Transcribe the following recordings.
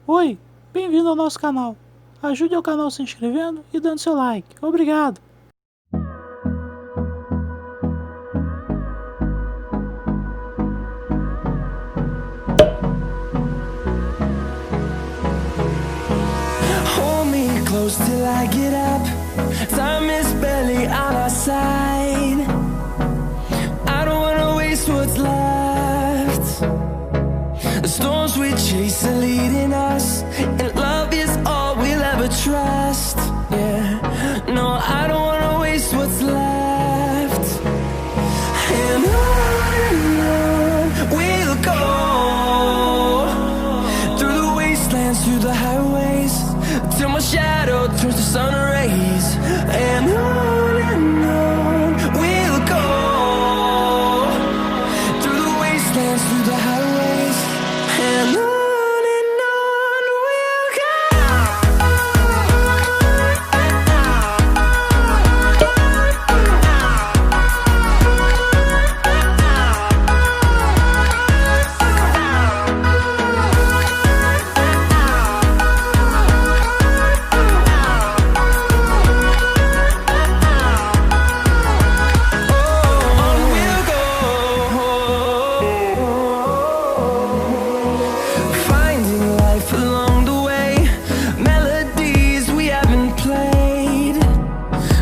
Oi, bem-vindo ao nosso canal. Ajude o canal se inscrevendo e dando seu like. Obrigado! Hold me close till I get up. Time is barely on our side. I don't wanna waste what's left. The storms we chase are leading us, and love is all we'll ever trust. Yeah, no, I don't wanna waste what's left. And on we'll go, through the wastelands, through the highways, till my shadow turns to sun rays. And on we'll go, through the wastelands, through the highways, and on we'll go. Finding life along the way, melodies we haven't played.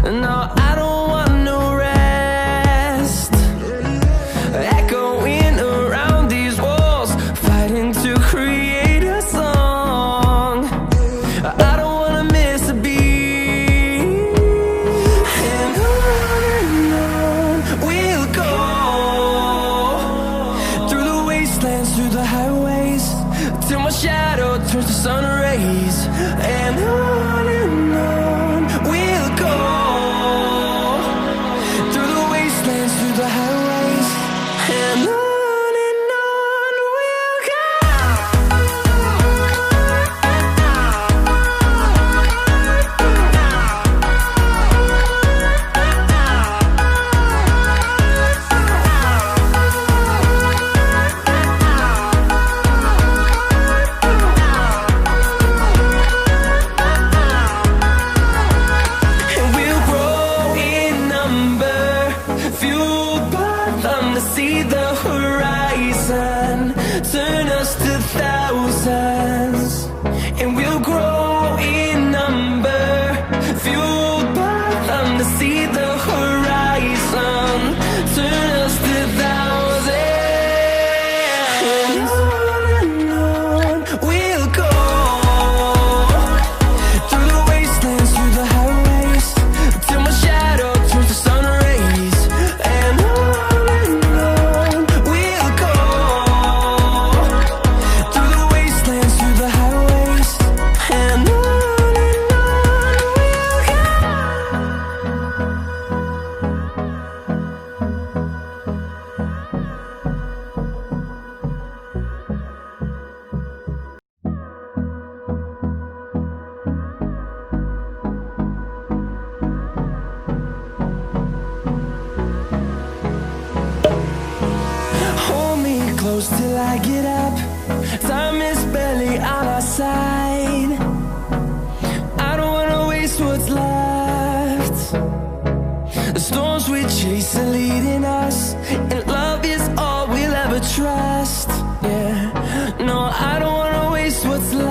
No, I don't want no rest. Echoing around these walls, fighting to create a song. I don't wanna miss a beat. And on we'll go, through the wastelands, through the highways, till my shadow turns to sun rays. And on we'll go, through the wastelands, through the highways, and on we'll go. And we'll grow in number, fueled by them to see the horizon, turn us to thousands. And we'll grow in number, fueled by them to see the horizon, turn us to thousands. And on we'll go, through the wastelands, through the highways, till my shadow turns to sun rays. And on we'll go, through the wastelands, through the highways, and on we'll go. Hold me close till I get up. Time is barely on our side. I don't wanna waste what's left. The storms we chase are leading us, and love is all we'll ever trust. Yeah, no, I don't wanna waste what's left.